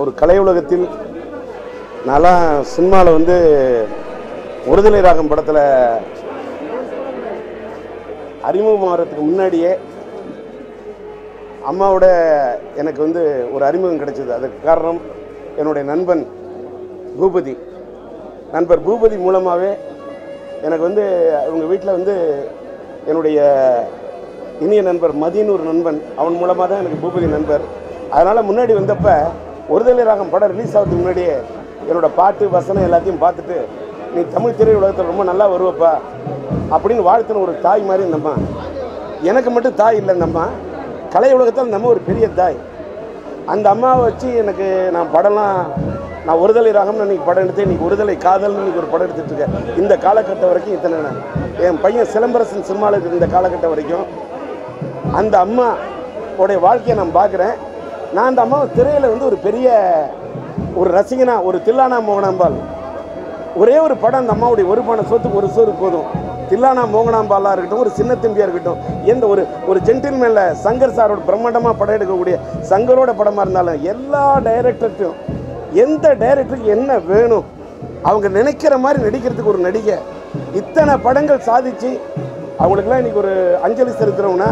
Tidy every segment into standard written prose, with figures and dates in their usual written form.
ஒரு கலை உலகத்தில் நல்லா சினிமாவில் வந்து ஒருதலை ராகம் படத்தில் அறிமுகமாகறதுக்கு முன்னாடியே அம்மாவோட எனக்கு வந்து ஒரு அறிமுகம் கிடைச்சது. அதுக்கு காரணம் என்னுடைய நண்பர் பூபதி மூலமாகவே எனக்கு வந்து அவங்க வீட்டில் வந்து என்னுடைய இனிய நண்பர் மதின்னு ஒரு நண்பன், அவன் மூலமாக தான் எனக்கு பூபதி நண்பர். அதனால் முன்னாடி வந்தப்போ ஒருதலை ராகம் படம் ரிலீஸ் ஆகிறதுக்கு முன்னாடியே என்னோடய பாட்டு வசனம் எல்லாத்தையும் பார்த்துட்டு நீ தமிழ் திரையுலகத்தில் ரொம்ப நல்லா வருவப்பா அப்படின்னு வாழ்த்துன ஒரு தாய் மாதிரி இந்த அம்மா. எனக்கு மட்டும் தாய் இல்லை, இந்த அம்மா கலை உலகத்தில் நம்ம ஒரு பெரிய தாய். அந்த அம்மாவை வச்சு எனக்கு நான் படம்லாம் நான் ஒருதலை ராகம்னு இன்றைக்கி படம் எடுத்து இன்றைக்கி ஒருதலை காதல்னு இன்றைக்கி ஒரு படம் எடுத்துகிட்ருக்கேன். இந்த காலகட்டம் வரைக்கும் இத்தனை என் பையன் சிலம்பரசன் சினிமாவில் இருந்த காலகட்டம் வரைக்கும் அந்த அம்மாவோடைய வாழ்க்கையை நான் பார்க்குறேன். நான் அந்த அம்மாவை திரையில் வந்து ஒரு பெரிய ஒரு ரசிகனா, ஒரு தில்லானா மோகனாம்பாள் ஒரே ஒரு படம் அந்த அம்மாவுடைய ஒரு பானை சோத்துக்கு ஒரு சோறு போதும். தில்லானா மோகனாம்பாலாக இருக்கட்டும், ஒரு சின்ன தம்பியாக இருக்கட்டும், எந்த ஒரு ஜென்டில்மேனில் சங்கர் சாரோட பிரம்மாண்டமாக படம் எடுக்கக்கூடிய சங்கரோட படமாக இருந்தாலும் எல்லா டைரக்டர்ட்டும் எந்த டைரக்டருக்கு என்ன வேணும் அவங்க நினைக்கிற மாதிரி நடிக்கிறதுக்கு ஒரு நடிகை இத்தனை படங்கள் சாதிச்சு அவங்களுக்கெல்லாம் இன்றைக்கி ஒரு அஞ்சலி செலுத்துகிறோன்னா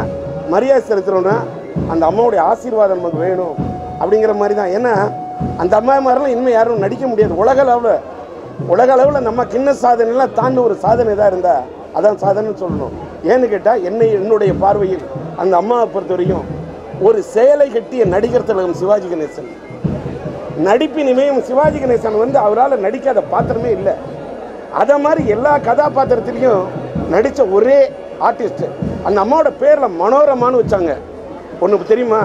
மரியாதை செலுத்துகிறோன்னா அந்த அம்மாவுடைய ஆசீர்வாதம் நமக்கு வேணும் அப்படிங்கிற மாதிரி தான். ஏன்னா அந்த அம்மா மாதிரிலாம் இனிமேல் யாரும் நடிக்க முடியாது. உலக அளவில் நம்ம கிண்ண சாதனைலாம் தாண்டி ஒரு சாதனை தான் இருந்தால் அதான் சாதனைன்னு சொல்லணும். ஏன்னு கேட்டால் என்னுடைய பார்வையில் அந்த அம்மாவை பொறுத்த வரைக்கும் ஒரு சேலை கட்டிய நடிகர் திலகம் சிவாஜி கணேசன். நடிப்பின் இமயம் சிவாஜி கணேசன் வந்து அவரால் நடிக்காத பாத்திரமே இல்லை. அதை மாதிரி எல்லா கதாபாத்திரத்திலையும் நடித்த ஒரே ஆர்டிஸ்ட். அந்த அம்மாவோட பேரில் மனோரமான்னு வச்சாங்க. ஒன்று தெரியுமா?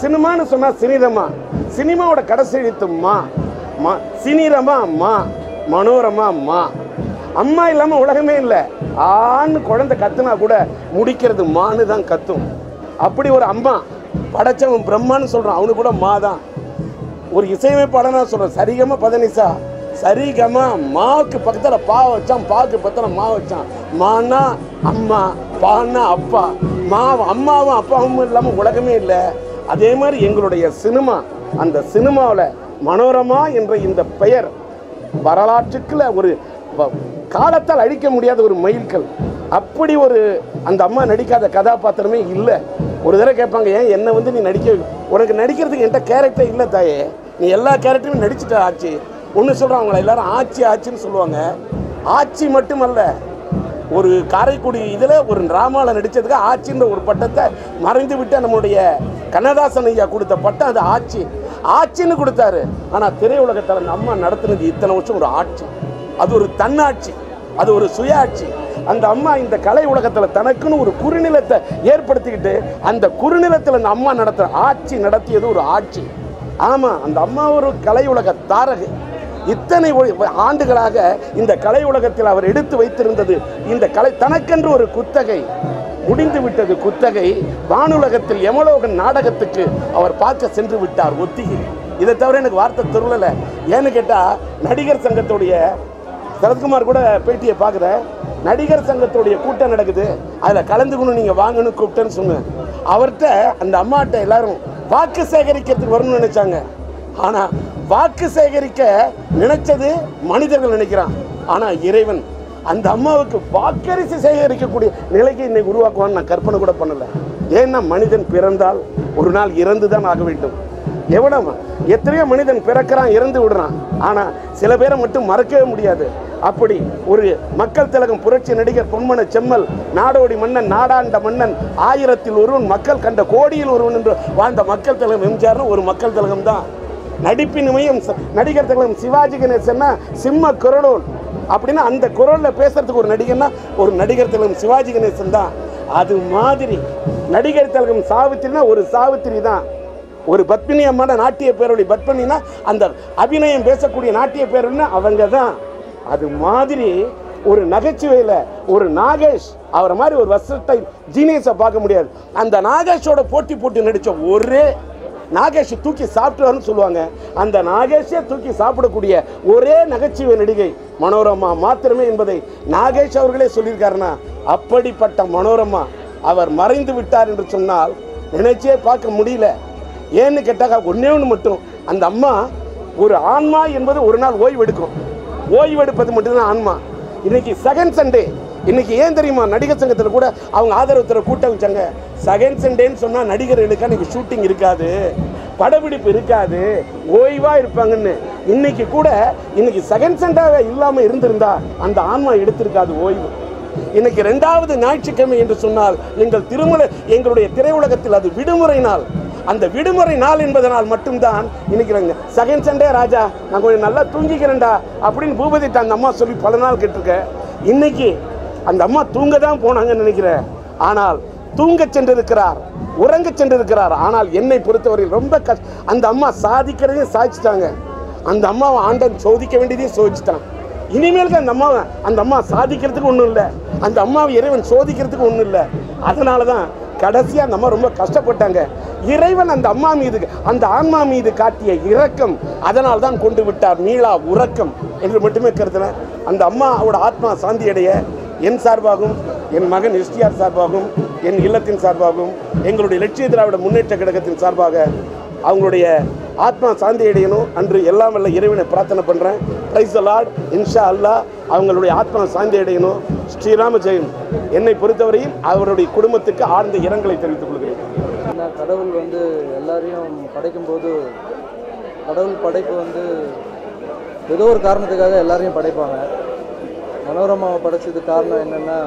சினிமான்னு சொன்னால் சினிரமா, சினிமாவோட கடைசி எழுத்து மா, சினிரமா அம்மா, மனோரமா அம்மா. அம்மா இல்லாமல் உலகமே இல்லை. ஆன்னு குழந்தை கத்துனா கூட முடிக்கிறது மான்னு தான் கத்தும். அப்படி ஒரு அம்மா படைச்சவன் பிரம்மான்னு சொல்கிறான், அவனு கூட மா தான். ஒரு இசையமைப்பாளனா சொல்கிறேன், சரிகமா பதனிசா சரிகமா மாவுக்கு பக்கத்தில் பா வச்சான், பாவுக்கு பக்கத்தில் மா வச்சான். மானா அம்மா, பான்னா அப்பா. அம்மாவும் அப்பாவும் இல்லாமல் உலகமே இல்லை. அதே மாதிரி எங்களுடைய சினிமா, அந்த சினிமாவில் மனோரமா என்ற இந்த பெயர் வரலாற்றுக்குள்ள ஒரு காலத்தால் அழிக்க முடியாத ஒரு மைல்கல். அப்படி ஒரு அந்த அம்மா நடிக்காத கதாபாத்திரமே இல்லை. ஒரு தடவை கேட்பாங்க, ஏன் என்னை வந்து நீ உனக்கு நடிக்கிறதுக்கு என்கிட்ட கேரக்டர் இல்லை தாயே, நீ எல்லா கேரக்டருமே நடிச்சுட்ட ஆச்சு. ஒன்று சொல்கிறேன், அவங்கள எல்லாரும் ஆச்சின்னு சொல்லுவாங்க. ஆட்சி மட்டுமல்ல, ஒரு காரைக்குடி இதில் ஒரு டிராமாவில் நடித்ததுக்கு ஆட்சின்ற ஒரு பட்டத்தை மறைந்து விட்டு நம்முடைய கண்ணதாசன் ஐயா கொடுத்த பட்டம் அது ஆட்சின்னு கொடுத்தாரு. ஆனால் திரையுலகத்தில் அந்த அம்மா நடத்துனது இத்தனை வருஷம் ஒரு ஆட்சி. அது ஒரு தன்னாட்சி, அது ஒரு சுயாட்சி. அந்த அம்மா இந்த கலை உலகத்தில் தனக்குன்னு ஒரு குறுநிலத்தை ஏற்படுத்திக்கிட்டு அந்த குறுநிலத்தில் அந்த அம்மா நடத்தியது ஒரு ஆட்சி. ஆமாம், அந்த அம்மா ஒரு கலை உலக தாரகு. இத்தனை ஆண்டுகளாக இந்த கலை உலகத்தில் அவர் எடுத்து வைத்திருந்தது இந்த கலை தனக்கென்று ஒரு குத்தகை. முடிந்து விட்டது குத்தகை. வானுலகத்தில் யமலோகன் நாடகத்துக்கு அவர் பார்க்க சென்று விட்டார் ஒத்திகை. இதை தவிர எனக்கு வார்த்தை தெரியல. ஏன்னு கேட்டால் நடிகர் சங்கத்துடைய சரத்குமார் கூட பேட்டியை பார்க்குறேன். நடிகர் சங்கத்துடைய கூட்டம் நடக்குது, அதில் கலந்துக்கணும், நீங்கள் வாங்கன்னு கூப்பிட்டேன்னு சொன்னேன். அவர்கிட்ட அந்த அம்மாட்ட எல்லாரும் வாக்கு சேகரிக்கிறதுக்கு வரணும்னு நினைச்சாங்க. ஆனால் வாக்கு சேகரிக்க நினைச்சது மனிதர்கள் நினைக்கிறான். ஆனால் இறைவன் அந்த அம்மாவுக்கு வாக்கரிசி சேகரிக்கக்கூடிய நிலைக்கு இன்னைக்கு உருவாக்குவான்னு நான் கற்பனை கூட பண்ணலை. ஏன்னா மனிதன் பிறந்தால் ஒரு நாள் இறந்து தான் ஆக வேண்டும். எத்தனையோ மனிதன் பிறக்கிறான், இறந்து விடுறான். ஆனால் சில பேரை மட்டும் மறக்கவே முடியாது. அப்படி ஒரு மக்கள் திலகம் புரட்சி நடிகர் பொன்மன செம்மல், நாடோடி மன்னன், நாடாண்ட மன்னன், 1000ல் ஒருவன், மக்கள் கண்ட கோடியில் ஒருவன் என்று வாழ்ந்த மக்கள் திலகம் எம்ஜிஆர்னு ஒரு மக்கள் திலகம் தான். நடிப்பின் இமயம் நடிகர் திலகம் சிவாஜி கணேசன்னா சிம்ம குரலோன் அப்படின்னா அந்த குரலில் பேசுறதுக்கு ஒரு நடிகர்னா ஒரு நடிகர் திலகம் சிவாஜி கணேசன் தான். அது மாதிரி நடிகர் திலகம் சாவித்திரினா ஒரு சாவித்திரி தான். ஒரு பத்மினி அம்மான நாட்டிய பேரொழி பத்மினா அந்த அபிநயம் பேசக்கூடிய நாட்டிய பேரொழினா அவங்க தான். அது மாதிரி ஒரு நகைச்சுவையில் ஒரு நாகேஷ் அவரை மாதிரி ஒரு வர்சடைல் ஜீனியஸை பார்க்க முடியாது. அந்த நாகேஷோட போட்டி நடித்த ஒரே நாகேஷ் தூக்கி சாப்பிட்டுவார்னு சொல்லுவாங்க. அந்த நாகேஷே தூக்கி சாப்பிடக்கூடிய ஒரே நகைச்சுவை நடிகை மனோரமா மாத்திரமே என்பதை நாகேஷ் அவர்களே சொல்லியிருக்காருன்னா, அப்படிப்பட்ட மனோரமா அவர் மறைந்து விட்டார் என்று சொன்னால் நினைச்சே பார்க்க முடியல. ஏன்னு கேட்டாக்க ஒன்றே ஒன்று மட்டும், அந்த அம்மா ஒரு ஆன்மா என்பது ஒரு நாள் ஓய்வு எடுக்கும். ஓய்வு எடுப்பது மட்டும்தான் ஆன்மா. இன்னைக்கு செகண்ட் சண்டே. இன்னைக்கு ஏன் தெரியுமா, நடிகர் சங்கத்தில் கூட அவங்க ஆதரவு கூட்டம் வச்சாங்க. செகண்ட் சண்டேன்னு சொன்னால் நடிகர்களுக்கு அன்னைக்கு ஷூட்டிங் இருக்காது, படப்பிடிப்பு இருக்காது, ஓய்வா இருப்பாங்கன்னு. இன்னைக்கு கூட இன்னைக்கு செகண்ட் சண்டாவே இல்லாமல் இருந்திருந்தா அந்த ஆன்மா எடுத்திருக்காது ஓய்வு. இன்னைக்கு 2வது ஞாயிற்றுக்கிழமை என்று சொன்னால் எங்களுடைய திரையுலகத்தில் அது விடுமுறை நாள். அந்த விடுமுறை நாள் என்பதனால் மட்டும்தான் இன்னைக்கு செகண்ட் சண்டே ராஜா நான் கொஞ்சம் நல்லா தூங்கிக்கிறேன்டா அப்படின்னு பூபதிட்ட அந்த அம்மா சொல்லி பல நாள் கேட்டிருக்க. இன்னைக்கு அந்த அம்மா தூங்க தான் போனாங்கன்னு நினைக்கிறேன். ஆனால் தூங்க சென்றிருக்கிறார், உறங்க சென்றிருக்கிறார். ஆனால் என்னை பொறுத்தவரையில் ரொம்ப அந்த அம்மா சாதிக்கிறதையும் சாதிச்சுட்டாங்க. அந்த அம்மாவை ஆண்டன் சோதிக்க வேண்டியதையும் சோதிச்சுட்டான். இனிமேலுக்கு அந்த அம்மா சாதிக்கிறதுக்கு ஒன்றும் இல்லை, அந்த அம்மாவை இறைவன் சோதிக்கிறதுக்கு ஒன்றும் இல்லை. அதனால தான் கடைசியாக அந்த அம்மா ரொம்ப கஷ்டப்பட்டாங்க. இறைவன் அந்த அம்மா மீது, அந்த ஆன்மா மீது காட்டிய இரக்கம், அதனால் தான் கொண்டு விட்டார் மீளா உறக்கம் என்று மட்டுமே கருதுனேன். அந்த அம்மாவோட ஆத்மா சாந்தி அடைய என் சார்பாகவும், என் மகன் எஸ்டிஆர் சார்பாகவும், என் இல்லத்தின் சார்பாகவும், எங்களுடைய லட்சிய திராவிட முன்னேற்ற கழகத்தின் சார்பாக அவங்களுடைய ஆத்மா சாந்தி அடையணும் அன்று எல்லாம் வல்ல இறைவனை பிரார்த்தனை பண்ணுறேன். Praise the Lord. இன்ஷா அல்லாஹ் அவங்களுடைய ஆத்மா சாந்தி அடையணும். ஸ்ரீராம ஜெயம். என்னை பொறுத்தவரையில் அவருடைய குடும்பத்துக்கு ஆழ்ந்த இரங்கலை தெரிவித்துக் கொள்கிறேன். கடவுள் எல்லாரையும் படைக்கும்போது, கடவுள் படைப்பு ஏதோ ஒரு காரணத்துக்காக எல்லாரையும் படைப்பாங்க. மனோரமாவை படைச்சது காரணம் என்னென்னா,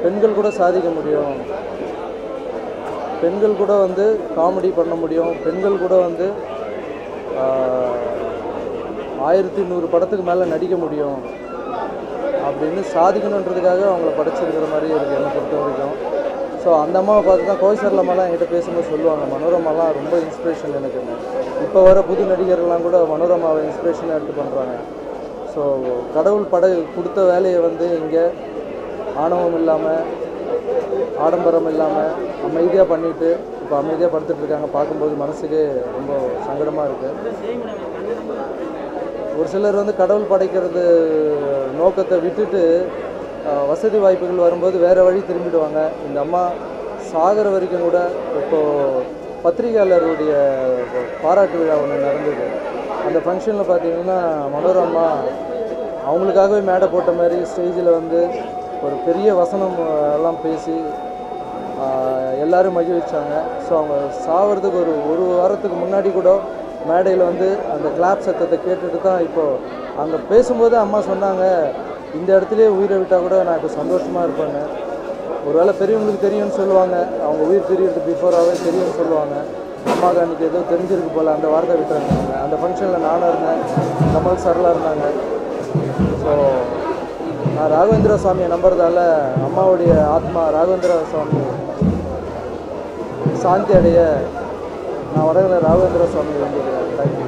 பெண்கள் கூட சாதிக்க முடியும், பெண்கள் கூட காமெடி பண்ண முடியும், பெண்கள் கூட 1100 படத்துக்கு மேலே நடிக்க முடியும் அப்படின்னு சாதிக்கணுன்றதுக்காக அவங்கள படைச்சிருக்கிற மாதிரி இருக்குது என்னை பொறுத்த வரைக்கும். ஸோ அந்த அம்மாவை பார்த்து தான் கோவிசர்லம்மாலாம் என்கிட்ட பேசும்போது சொல்லுவாங்க, மனோரமாலாம் ரொம்ப இன்ஸ்பிரேஷன் எனக்கு. இப்போ வர புது நடிகர்கள்லாம் கூட மனோரமாவை இன்ஸ்பிரேஷனாக எடுத்து பண்ணுறாங்க. ஸோ கடவுள் கொடுத்த வேலையை இங்கே ஆணவம் இல்லாமல், ஆடம்பரம் இல்லாமல் அமைதியாக பண்ணிவிட்டு இப்போ அமைதியாக படுத்துட்ருக்காங்க. பார்க்கும்போது மனசுக்கு ரொம்ப சங்கடமாக இருக்குது. ஒரு சிலர் கடவுள் படைக்கிறது நோக்கத்தை விட்டுட்டு வசதி வாய்ப்புகள் வரும்போது வேறு வழி திரும்பிடுவாங்க. இந்த அம்மா சாகர வரைக்கும் கூட, இப்போது பத்திரிகையாளருடைய பாராட்டு விழா ஒன்று நடந்தது. அந்த ஃபங்க்ஷனில் பார்த்திங்கன்னா மனோரமா அவங்களுக்காகவே மேடை போட்ட மாதிரி ஸ்டேஜில் ஒரு பெரிய வசனம் எல்லாம் பேசி எல்லோரும் மகிழ்ச்சாங்க. ஸோ அவங்க சாகிறதுக்கு ஒரு வாரத்துக்கு முன்னாடி கூட மேடையில் அந்த கிளாப் சத்தத்தை கேட்டுட்டு தான் இப்போது அங்கே பேசும்போது அம்மா சொன்னாங்க, இந்த இடத்துலையே உயிரை விட்டால் கூட நான் இப்போ சந்தோஷமாக இருப்பேன்னு. ஒருவேளை பெரியவங்களுக்கு தெரியும்னு சொல்லுவாங்க, அவங்க உயிர் பிரியறதுக்கு பிஃபோராகவே தெரியும்னு சொல்லுவாங்க. அம்மாவுக்கு அன்றைக்கி ஏதோ தெரிஞ்சிருக்கு போல் அந்த வார்த்தை விட்டுறாங்க. அந்த ஃபங்க்ஷனில் நானும் இருந்தேன், கமல் சார்லாம் இருந்தாங்க. ஸோ நான் ராகவேந்திர சுவாமியை நம்புறதால அம்மாவுடைய ஆத்மா ராகவேந்திர சுவாமி சாந்தி அடைய நான் வடகிற ராகவேந்திர சுவாமி வேண்டியிருக்கிறேன். தேங்க்யூ.